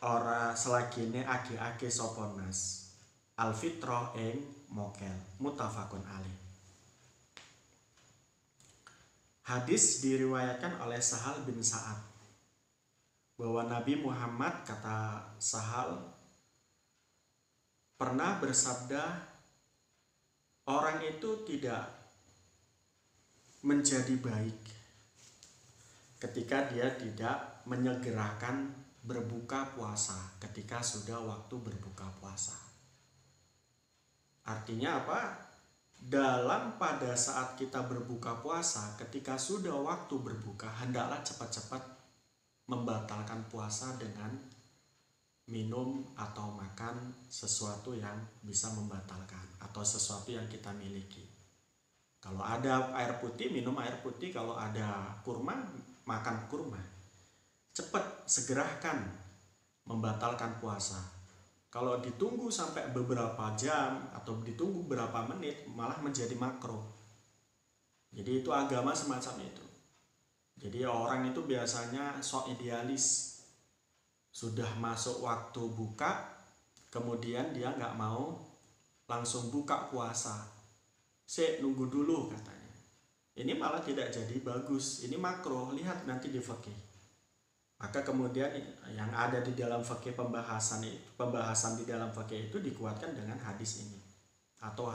ora selagine age-age sapa nas al-fitrah ing mokel muttafaqun alaih. Hadis diriwayatkan oleh Sahal bin Sa'ad bahwa Nabi Muhammad, kata Sahal, pernah bersabda, orang itu tidak menjadi baik ketika dia tidak menyegerakan berbuka puasa ketika sudah waktu berbuka puasa. Artinya apa? Pada saat kita berbuka puasa, ketika sudah waktu berbuka, hendaklah cepat-cepat membatalkan puasa dengan minum atau makan sesuatu yang bisa membatalkan atau sesuatu yang kita miliki. Kalau ada air putih, minum air putih. Kalau ada kurma, makan kurma. Cepat, segerakan membatalkan puasa. Kalau ditunggu sampai beberapa jam atau ditunggu beberapa menit, malah menjadi makruh. Jadi itu agama semacam itu. Jadi orang itu biasanya sok idealis. Sudah masuk waktu buka, kemudian dia nggak mau langsung buka puasa. Nunggu dulu katanya. Ini malah tidak jadi bagus. Ini makruh. Lihat nanti di fikih. Maka kemudian yang ada di dalam fikih pembahasan di dalam fikih itu dikuatkan dengan hadis ini. Atau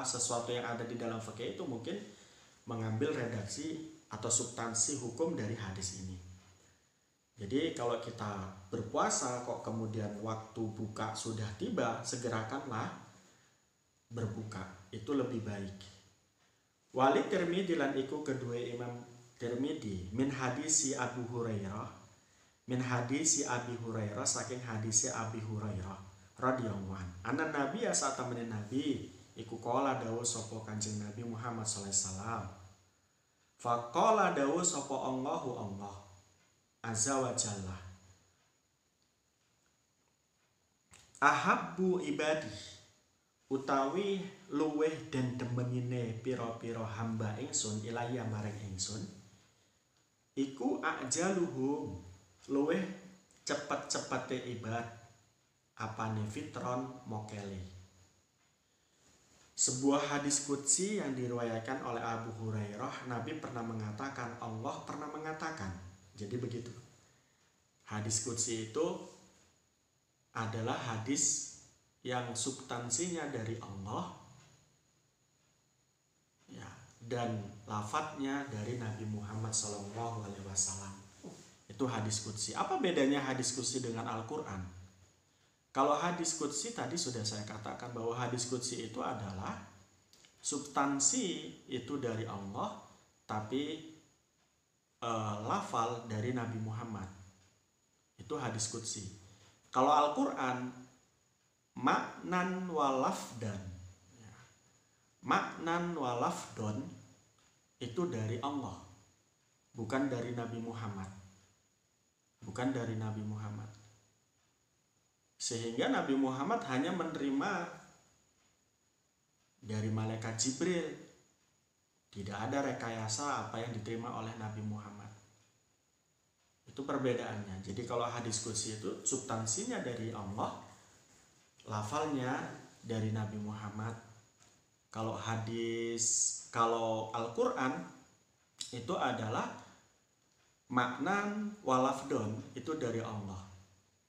sesuatu yang ada di dalam fikih itu mungkin mengambil redaksi atau substansi hukum dari hadis ini. Jadi kalau kita berpuasa kok kemudian waktu buka sudah tiba, segerakanlah berbuka. Itu lebih baik. Wali Tirmidzi lan iku kedua Imam Tirmidzi min hadisi Abu Hurairah. Min hadisi Abi Hurairah, saking hadisi Abi Hurairah radhiyallahu anhu. Anna Nabi saat temenin Nabi iku qala dawuh sapa Kanjeng Nabi Muhammad sallallahu alaihi wasallam. Faqala dawuh sapa Allah azza wa jalla. Ahabbu ibadi utawi luweh den demenine pira-pira hamba ingsun ilaya maring ingsun iku ajaluhum luweh cepet-cepete ibad apane fitron mokele. Sebuah hadis qudsi yang diriwayatkan oleh Abu Hurairah, Nabi pernah mengatakan, Allah pernah mengatakan. Jadi begitu. Hadis qudsi itu adalah hadis yang substansinya dari Allah ya, dan lafadznya dari Nabi Muhammad SAW. Itu hadis qudsi. Apa bedanya hadis qudsi dengan Al-Quran? Kalau hadis qudsi tadi sudah saya katakan bahwa hadis qudsi itu adalah substansi itu dari Allah, tapi lafal dari Nabi Muhammad. Itu hadis qudsi. Kalau Al-Quran maknan walafdan. Maknan walafdon itu dari Allah, bukan dari Nabi Muhammad. Bukan dari Nabi Muhammad. Sehingga Nabi Muhammad hanya menerima dari malaikat Jibril. Tidak ada rekayasa apa yang diterima oleh Nabi Muhammad. Itu perbedaannya. Jadi kalau hadis qudsi itu substansinya dari Allah, lafalnya dari Nabi Muhammad. Kalau Al-Quran itu adalah maknan walafdon, itu dari Allah.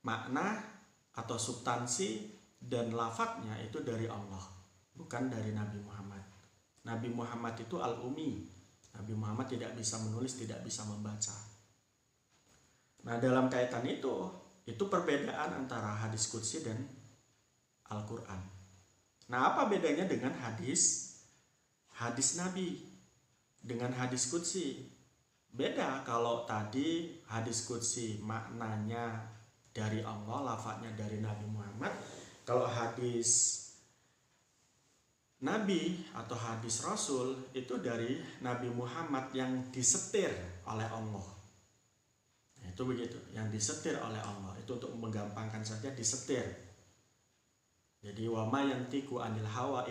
Makna atau substansi dan lafadznya itu dari Allah, bukan dari Nabi Muhammad. Nabi Muhammad itu al-umi. Nabi Muhammad tidak bisa menulis, tidak bisa membaca. Nah, dalam kaitan itu perbedaan antara hadis qudsi dan Al-Quran. Nah, apa bedanya dengan hadis Nabi dengan hadis qudsi? Beda. Kalau tadi hadis qudsi maknanya dari Allah, lafadznya dari Nabi Muhammad. Kalau hadis Nabi atau hadis Rasul itu dari Nabi Muhammad yang disetir oleh Allah. Itu begitu, yang disetir oleh Allah. Itu untuk menggampangkan saja, disetir. Jadi wama yantiqu anil hawa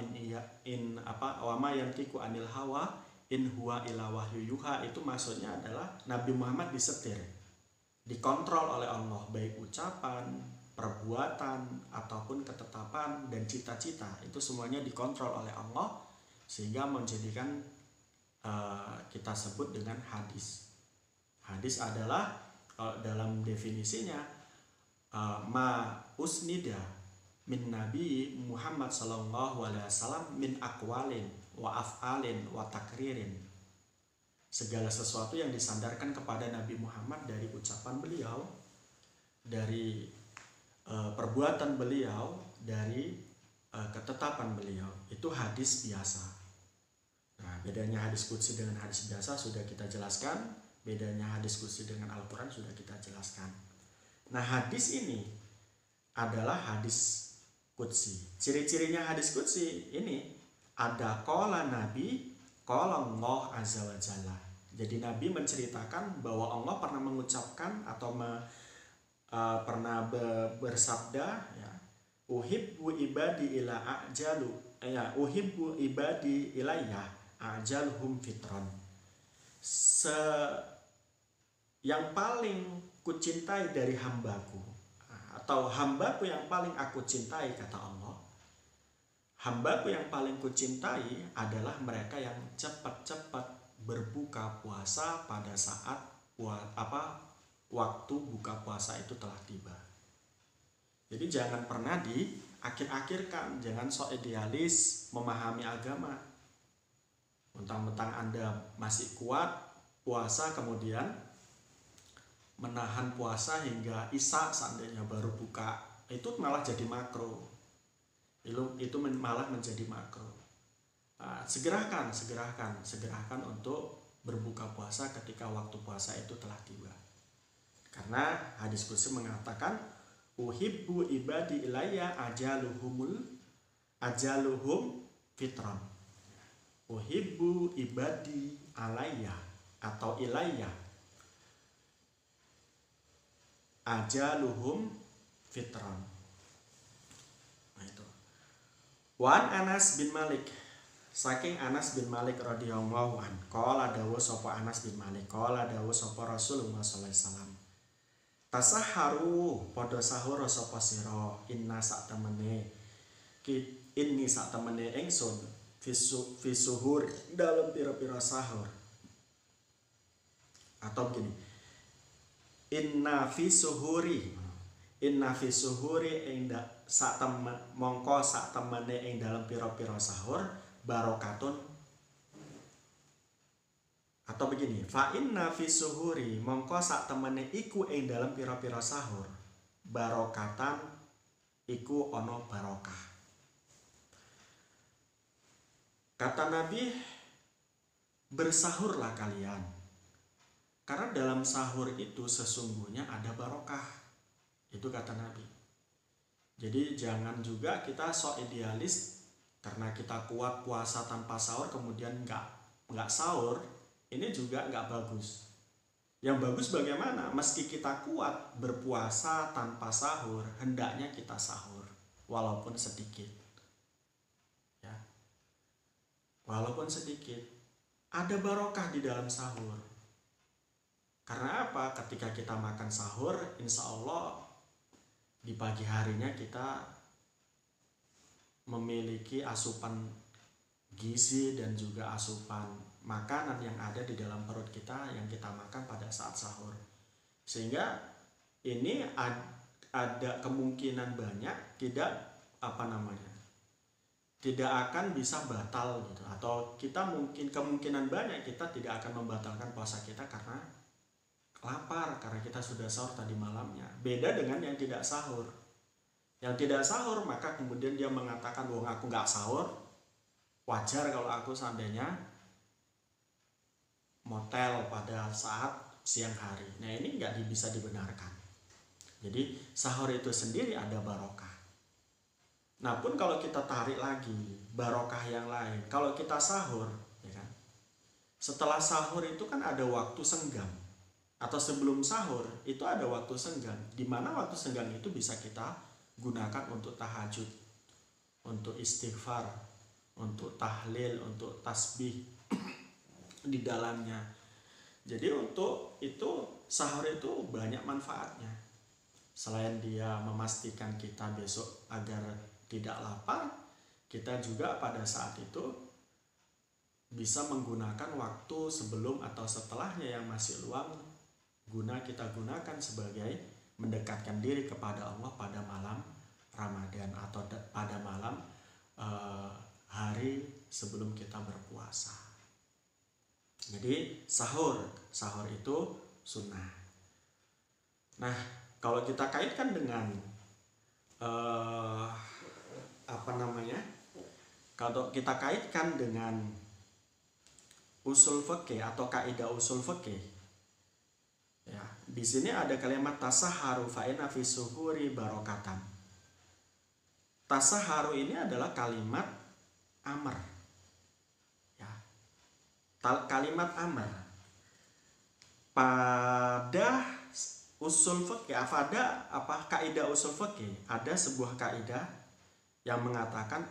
wama yantiqu anil hawa in huwa illa wahyu yuha, itu maksudnya adalah Nabi Muhammad disetir. dikontrol oleh Allah, baik ucapan, perbuatan, ataupun ketetapan dan cita-cita, itu semuanya dikontrol oleh Allah sehingga menjadikan kita sebut dengan hadis. Hadis adalah dalam definisinya ma usnida min Nabi Muhammad sallallahu alaihi wasallam min aqwalin wa af'alin wa takririn. Segala sesuatu yang disandarkan kepada Nabi Muhammad dari ucapan beliau, dari perbuatan beliau, dari ketetapan beliau, itu hadis biasa. Nah, bedanya hadis qudsi dengan hadis biasa sudah kita jelaskan. Bedanya hadis qudsi dengan Al-Quran sudah kita jelaskan. Nah, hadis ini adalah hadis qudsi. Ciri-cirinya hadis qudsi ini ada qala Nabi, qala Allah azza wa jalla. Jadi Nabi menceritakan bahwa Allah pernah mengucapkan atau pernah bersabda, ya, uhibbu ibadi ila ajalu, ya, uhibbu ibadi ilayya ajalhum fitron. Yang paling kucintai dari hambaku, atau hambaku yang paling aku cintai, kata Allah, hambaku yang paling kucintai adalah mereka yang cepat-cepat berbuka puasa pada saat waktu buka puasa itu telah tiba. Jadi jangan pernah diakhir-akhirkan, jangan sok idealis memahami agama. Mentang-mentang Anda masih kuat puasa kemudian menahan puasa hingga isya seandainya baru buka, itu malah jadi makro. Itu malah menjadi makro. Nah, segerakan untuk berbuka puasa ketika waktu puasa itu telah tiba. Karena hadis qudsi mengatakan uhibbu ibadi ilayya ajaluhum fitron. Uhibbu ibadi alayya atau ilayya ajaluhum fitron. Nah itu. Wan Anas bin Malik, saking Anas bin Malik radhiyallahu an, qala dawuh sapa Anas bin Malik, qala dawuh sapa Rasulullah sallallahu alaihi wasallam, tasaharu padha sahur sapa sira, inni sak temene ingsun fisuhur dalam pira-pira sahur. Atau begini, inna fi suhuri mongko sak temene ing dalam pira-pira sahur barokatun. Atau begini, fa inna fi suhuri mongko sak temene iku ing dalam pira-pira sahur barokatan iku ono barokah. Kata Nabi, bersahurlah kalian, karena dalam sahur itu sesungguhnya ada barokah. Itu kata Nabi. Jadi jangan juga kita sok idealis karena kita kuat puasa tanpa sahur kemudian nggak sahur. Ini juga nggak bagus. Yang bagus bagaimana? Meski kita kuat berpuasa tanpa sahur, hendaknya kita sahur walaupun sedikit. Ya. Walaupun sedikit. Ada barokah di dalam sahur. Karena apa? Ketika kita makan sahur, insya Allah di pagi harinya kita memiliki asupan gizi dan juga asupan makanan yang ada di dalam perut kita yang kita makan pada saat sahur. Sehingga ini ada kemungkinan banyak tidak akan bisa batal gitu, atau kita kemungkinan banyak kita tidak akan membatalkan puasa kita karena lapar, karena kita sudah sahur tadi malamnya. Beda dengan yang tidak sahur. Yang tidak sahur maka kemudian dia mengatakan bahwa aku nggak sahur, wajar kalau aku seandainya motel pada saat siang hari. Nah ini nggak bisa dibenarkan. Jadi sahur itu sendiri ada barokah. Nah pun kalau kita tarik lagi barokah yang lain, kalau kita sahur, ya kan, setelah sahur itu kan ada waktu senggang, atau sebelum sahur itu ada waktu senggang, di mana waktu senggang itu bisa kita gunakan untuk tahajud, untuk istighfar, untuk tahlil, untuk tasbih di dalamnya. Jadi untuk itu sahur itu banyak manfaatnya. Selain dia memastikan kita besok agar tidak lapar, kita juga pada saat itu bisa menggunakan waktu sebelum atau setelahnya yang masih luang, kita gunakan sebagai mendekatkan diri kepada Allah pada malam Ramadan atau pada malam hari sebelum kita berpuasa. Jadi sahur itu sunnah. Nah, kalau kita kaitkan dengan kalau kita kaitkan dengan usul fikih atau kaidah usul fikih, ya, di sini ada kalimat tasaharu fa inna fi suhuri barokatan. Tasaharu ini adalah kalimat amr. Ya. Kalimat amr. Pada usul fikih, kaidah usul fikih, ada sebuah kaidah yang mengatakan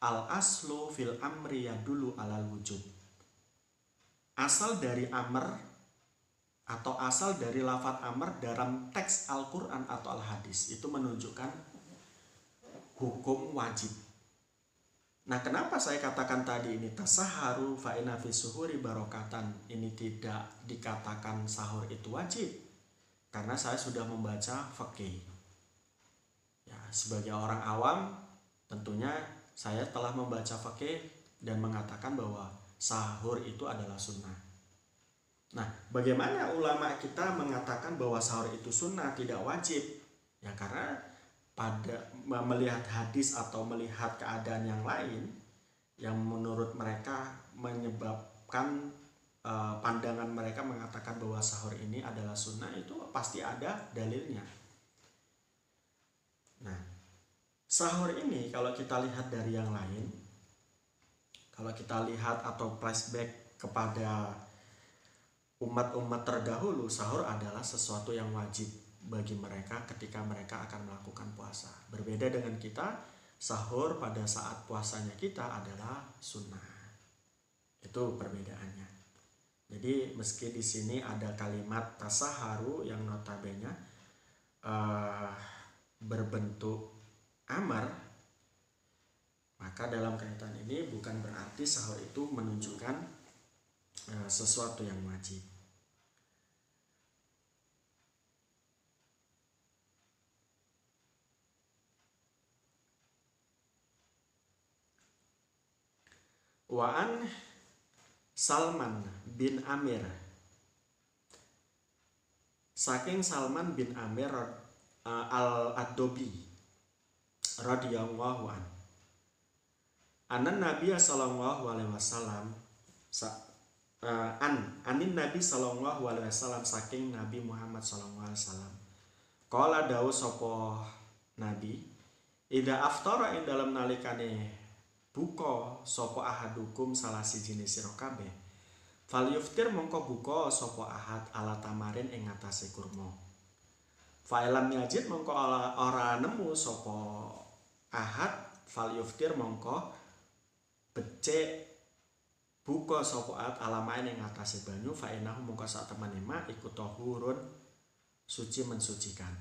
al aslu fil amri yadulu alal wujub. Asal dari amr atau asal dari lafadz amr dalam teks Al-Quran atau Al-Hadis itu menunjukkan hukum wajib. Nah, kenapa saya katakan tadi ini tasaharu fa inna fi suhuri barokatan, ini tidak dikatakan sahur itu wajib? Karena saya sudah membaca fikih. Ya, sebagai orang awam tentunya saya telah membaca fikih dan mengatakan bahwa sahur itu adalah sunnah. Nah, bagaimana ulama kita mengatakan bahwa sahur itu sunnah, tidak wajib? Ya, karena pada melihat hadis atau melihat keadaan yang lain yang menurut mereka menyebabkan pandangan mereka mengatakan bahwa sahur ini adalah sunnah, itu pasti ada dalilnya. Nah, sahur ini kalau kita lihat dari yang lain, kalau kita lihat atau flashback kepada umat-umat terdahulu, sahur adalah sesuatu yang wajib bagi mereka ketika mereka akan melakukan puasa. Berbeda dengan kita, sahur pada saat puasanya kita adalah sunnah. Itu perbedaannya. Jadi meski di sini ada kalimat tasaharu yang notabene berbentuk amar, maka dalam kaitan ini bukan berarti sahur itu menunjukkan sesuatu yang wajib. Wa'an Salman bin Amir, saking Salman bin Amir al-Ad-Dobi radhiyallahu an, anan Nabi sallallahu alaihi wasallam anin Nabi sallallahu alaihi wasallam, saking Nabi Muhammad sallallahu alaihi wasallam, qala dawu sapa Nabi, ida aftara ing dalam nalikane buka sapa ahadukum salah siji sira kabeh, fal yuftir mongko buka sapa ahad ala tamarin ing ngatasé kurma, fa ilam yajid mongko ora nemu sapa ahad, fal yuftir mongko becik buka sapa ahad alamain ing ngatasé banyu, fa inahu mongko sak temene mak iku tahurun, suci mensucikan.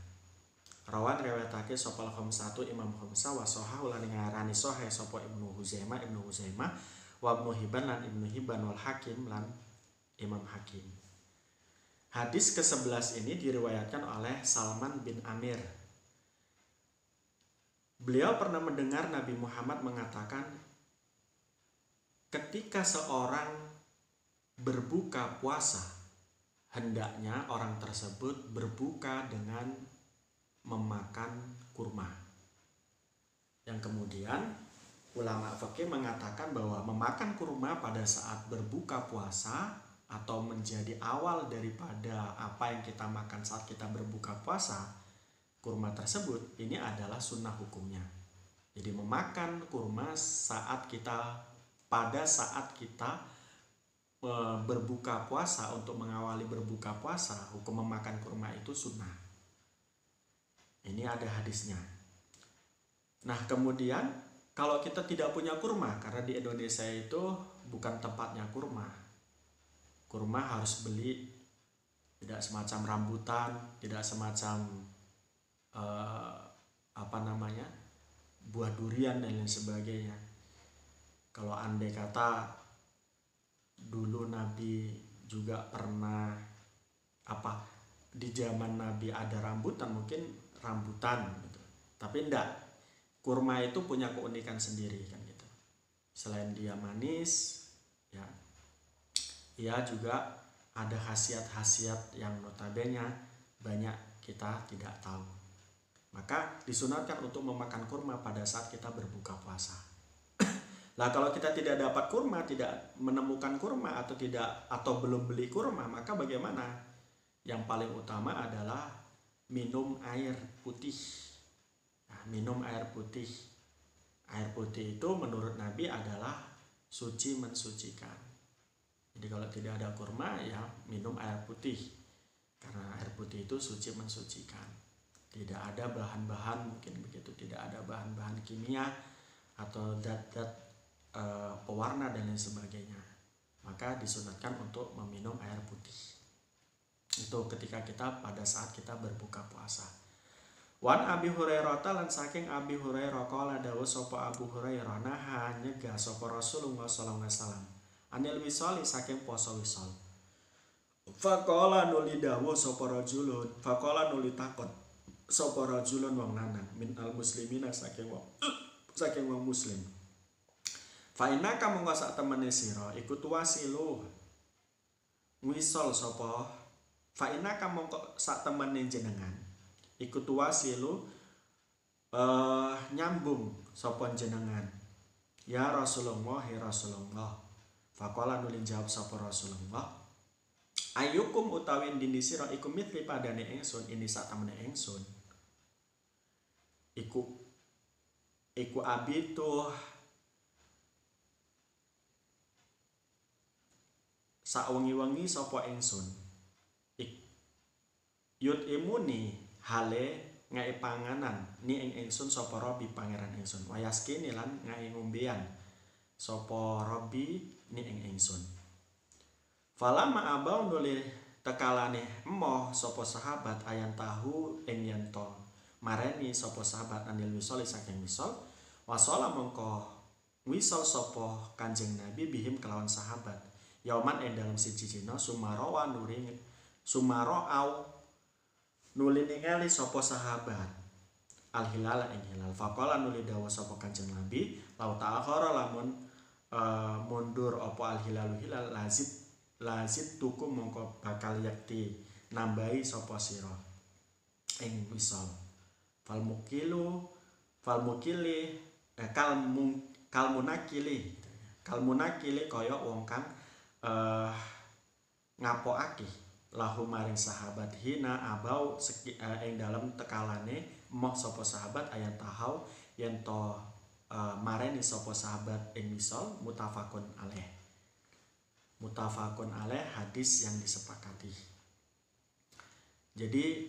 Rawan riwayatake sapa al-khamsatu Imam Khamsah wa sahah lan ngarani sahih sapa Ibnu Huzaimah wa Ibnu Hibban lan Ibnu Hibban wal Hakim lan Imam Hakim. Hadis ke-11 ini diriwayatkan oleh Salman bin Amir. Beliau pernah mendengar Nabi Muhammad mengatakan, ketika seorang berbuka puasa, hendaknya orang tersebut berbuka dengan memakan kurma. Yang kemudian ulama fikih mengatakan bahwa memakan kurma pada saat berbuka puasa atau menjadi awal daripada apa yang kita makan saat kita berbuka puasa, kurma tersebut ini adalah sunnah hukumnya. Jadi memakan kurma pada saat kita berbuka puasa, untuk mengawali berbuka puasa, hukum memakan kurma itu sunnah. Ini ada hadisnya. Nah, kemudian kalau kita tidak punya kurma, karena di Indonesia itu bukan tempatnya kurma. kurma harus beli, tidak semacam rambutan, tidak semacam buah durian dan lain sebagainya. Kalau andai kata dulu Nabi juga pernah di zaman Nabi ada rambutan, mungkin rambutan gitu. Tapi enggak, kurma itu punya keunikan sendiri kan gitu. Selain dia manis, ya, ia juga ada khasiat-khasiat yang notabene banyak kita tidak tahu. Maka disunatkan untuk memakan kurma pada saat kita berbuka puasa. Lah kalau kita tidak dapat kurma, tidak menemukan kurma atau belum beli kurma, maka bagaimana? Yang paling utama adalah minum air putih. Nah, minum air putih. Air putih itu menurut Nabi adalah suci mensucikan. Jadi kalau tidak ada kurma, ya minum air putih. Karena air putih itu suci mensucikan. Tidak ada bahan-bahan, mungkin begitu, tidak ada bahan-bahan kimia atau zat-zat pewarna dan lain sebagainya. Maka disunatkan untuk meminum air putih. Itu ketika kita pada saat kita berbuka puasa. Wan Abi Hurairah lan saking Abi Hurairah qala dawuh sapa Abu Hurairah naha nyegah sapa Rasulullah sallallahu alaihi wasallam anil wisali saking poso wisol. Faqala nuli dawuh sapa rajulun, faqala nuli takon sapa rajulun wong lanang min al muslimina saking wong muslim. Fa innaka mongko sak temene sira iku tuwasilu wisol sapa. Fa innaka mongko sak temene jenengan iku tuwasilu nyambung sapa jenengan ya Rasulullah ya Rasulullah. Faqala nuli jawab sapa Rasulullah ayyukum utawi dini sira iku mitli padane ingsun ini sak temene ingsun iku abitu sawengi-wengi sapa ingsun yut imuni hale ngai panganan ni ingsun sapa Robi pangeran ingsun wayaskini lan ngai ngombean sapa Robi ni ingsun. Falama abau nuli tekalane emoh sapa sahabat ayan tahu ing yen to mareni sapa sahabat anil wisol saking wisol wasala mongko wisol sapa Kanjeng Nabi bihim kelawan sahabat yauman ing dalam siji dina sumarawa nuli sumarau nuli ningali sapa sahabat al hilal ing hilal. Faqala nuli dawuh sapa Kanjeng Nabi lau ta'akhara lamun mundur apa al hilalu hilal lazid tuku mongko bakal yakti nambahi sapa sira ing wisol. Fal munakili kaya wong kang ngapokake lahu maring sahabat hina abau ing dalam tekalane moh sapa sahabat ayat tahau yen to mareni sapa sahabat ing wisol mutafakun alaih hadis yang disepakati. Jadi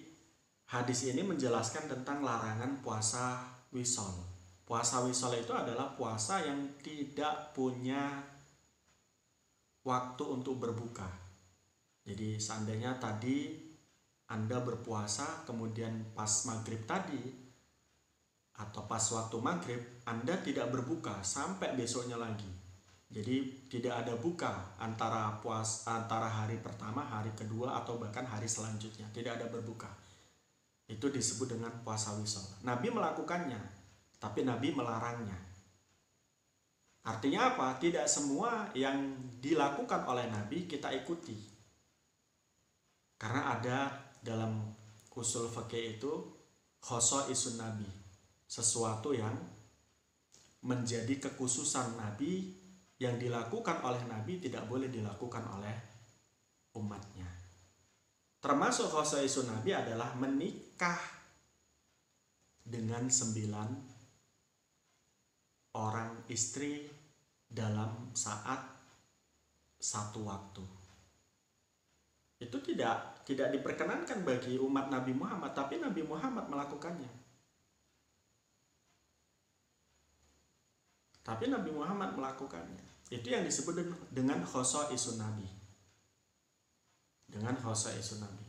hadis ini menjelaskan tentang larangan puasa wisol. Puasa wisol itu adalah puasa yang tidak punya waktu untuk berbuka. Jadi seandainya tadi Anda berpuasa kemudian pas maghrib tadi atau pas waktu maghrib Anda tidak berbuka sampai besoknya lagi. Jadi tidak ada buka antara hari pertama, hari kedua atau bahkan hari selanjutnya. Tidak ada berbuka. Itu disebut dengan puasa wisol. Nabi melakukannya, tapi Nabi melarangnya. Artinya apa? Tidak semua yang dilakukan oleh Nabi kita ikuti. Karena ada dalam usul fikih itu khosaisun Nabi, sesuatu yang menjadi kekhususan Nabi yang dilakukan oleh Nabi tidak boleh dilakukan oleh umatnya. Termasuk khosaisun Nabi adalah menikah dengan 9 orang istri dalam saat satu waktu. Itu tidak diperkenankan bagi umat Nabi Muhammad, tapi Nabi Muhammad melakukannya. Itu yang disebut dengan khosaisun Nabi. dengan fase isu Nabi.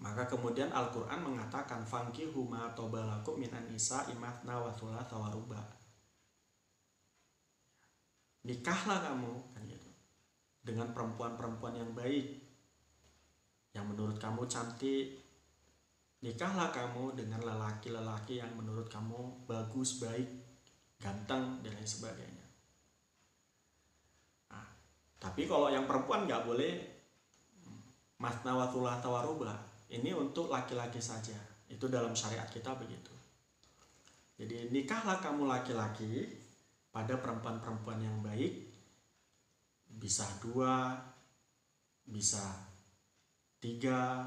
Maka kemudian Al-Quran mengatakan fankihu ma tobalakum minan nisa imatna wa thulatha wa ruba. Nikahlah kamu kan gitu, dengan perempuan-perempuan yang baik, yang menurut kamu cantik. Nikahlah kamu dengan lelaki-lelaki yang menurut kamu bagus, baik, ganteng, dan lain sebagainya. Nah, tapi kalau yang perempuan nggak boleh matna wa thulatha wa ruba. Ini untuk laki-laki saja. Itu dalam syariat kita begitu. Jadi nikahlah kamu laki-laki pada perempuan-perempuan yang baik. Bisa 2, bisa 3,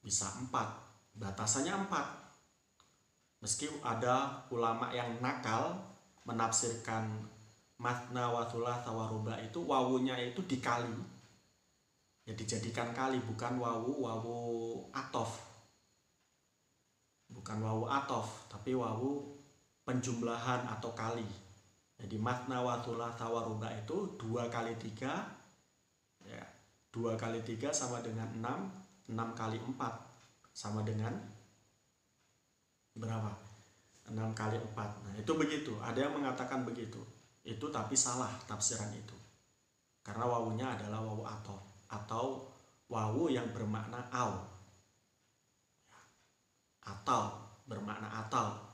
bisa 4. Batasannya 4. Meski ada ulama yang nakal menafsirkan matna wa thulatha wa ruba itu wawunya itu dikali. Ya dijadikan kali, bukan wawu atof. Bukan wawu atof, tapi wawu penjumlahan atau kali. Jadi matna wa thulatha wa ruba itu 2 kali 3, ya, 2 kali 3 sama dengan 6, 6 kali 4 sama dengan berapa? 6 kali 4. Nah itu begitu, ada yang mengatakan begitu. Itu tapi salah tafsiran itu, karena wawunya adalah wawu atof atau wawu yang bermakna atau bermakna atau.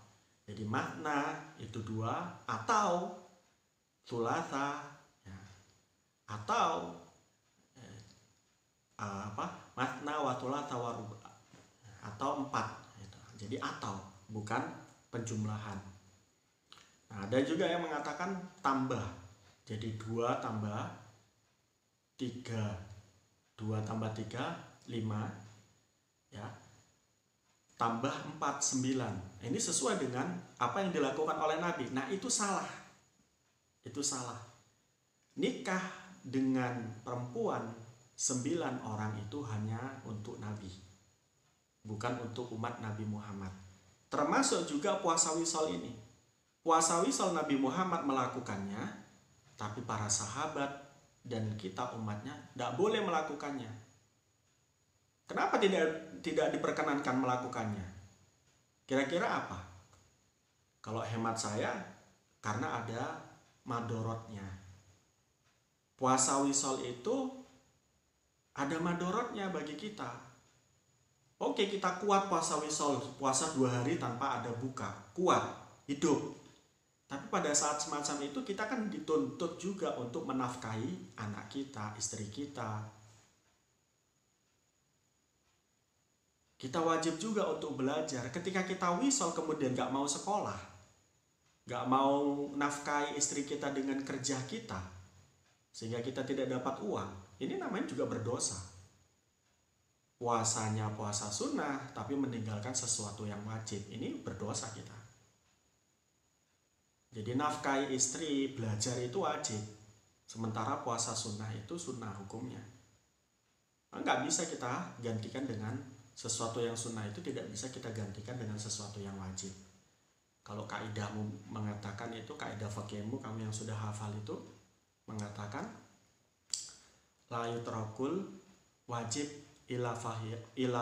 Jadi makna itu 2 atau thulatha, ya, atau makna wa thulatha wa ruba, atau 4 gitu. Jadi atau, bukan penjumlahan. Nah, ada juga yang mengatakan tambah. Jadi 2 tambah 3, 2 tambah 3 5, ya, tambah 4 9. Ini sesuai dengan apa yang dilakukan oleh Nabi. Nah itu salah. Itu salah. Nikah dengan perempuan 9 orang itu hanya untuk Nabi, bukan untuk umat Nabi Muhammad. Termasuk juga puasa wisol ini. Puasa wisol Nabi Muhammad melakukannya, tapi para sahabat dan kita umatnya tidak boleh melakukannya. Kenapa tidak diperkenankan melakukannya? Kira-kira apa? Kalau hemat saya, karena ada madorotnya. Puasa wisol itu ada madorotnya bagi kita. Oke, kita kuat puasa wisol, puasa 2 hari tanpa ada buka, kuat, hidup. Tapi pada saat semacam itu kita kan dituntut juga untuk menafkahi anak kita, istri kita. Kita wajib juga untuk belajar. Ketika kita wisol kemudian gak mau sekolah, gak mau nafkahi istri kita dengan kerja kita, sehingga kita tidak dapat uang, ini namanya juga berdosa. Puasanya puasa sunnah, tapi meninggalkan sesuatu yang wajib, ini berdosa kita. Jadi nafkahi istri, belajar itu wajib. Sementara puasa sunnah itu sunnah hukumnya. Nggak bisa kita gantikan dengan sesuatu yang sunnah, itu tidak bisa kita gantikan dengan sesuatu yang wajib. Kalau kaidahmu mengatakan itu, kaidah fakihmu, kamu yang sudah hafal itu mengatakan la yutrakul wajib ila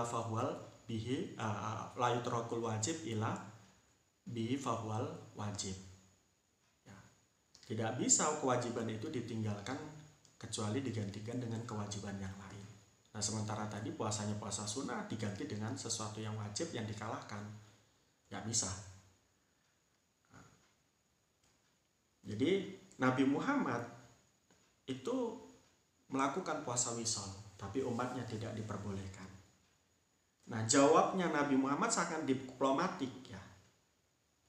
fahwal bihi, la yutrakul wajib ila bihi fahwal wajib. Tidak bisa kewajiban itu ditinggalkan kecuali digantikan dengan kewajiban yang lain. Nah sementara tadi puasanya puasa sunnah diganti dengan sesuatu yang wajib yang dikalahkan, nggak bisa. Jadi Nabi Muhammad itu melakukan puasa wisol, tapi umatnya tidak diperbolehkan. Nah jawabnya Nabi Muhammad sangat diplomatik ya.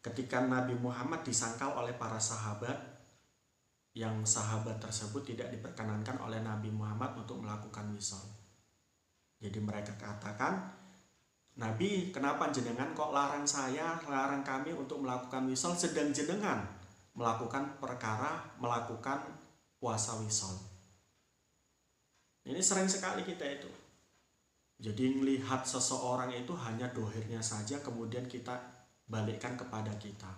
Ketika Nabi Muhammad disangkal oleh para sahabat, yang sahabat tersebut tidak diperkenankan oleh Nabi Muhammad untuk melakukan wisol. Jadi mereka katakan, Nabi, kenapa jenengan kok larang saya, larang kami untuk melakukan wisol, sedang jenengan melakukan puasa wisol. Ini sering sekali kita itu. Jadi melihat seseorang itu hanya dohirnya saja, kemudian kita balikkan kepada kita.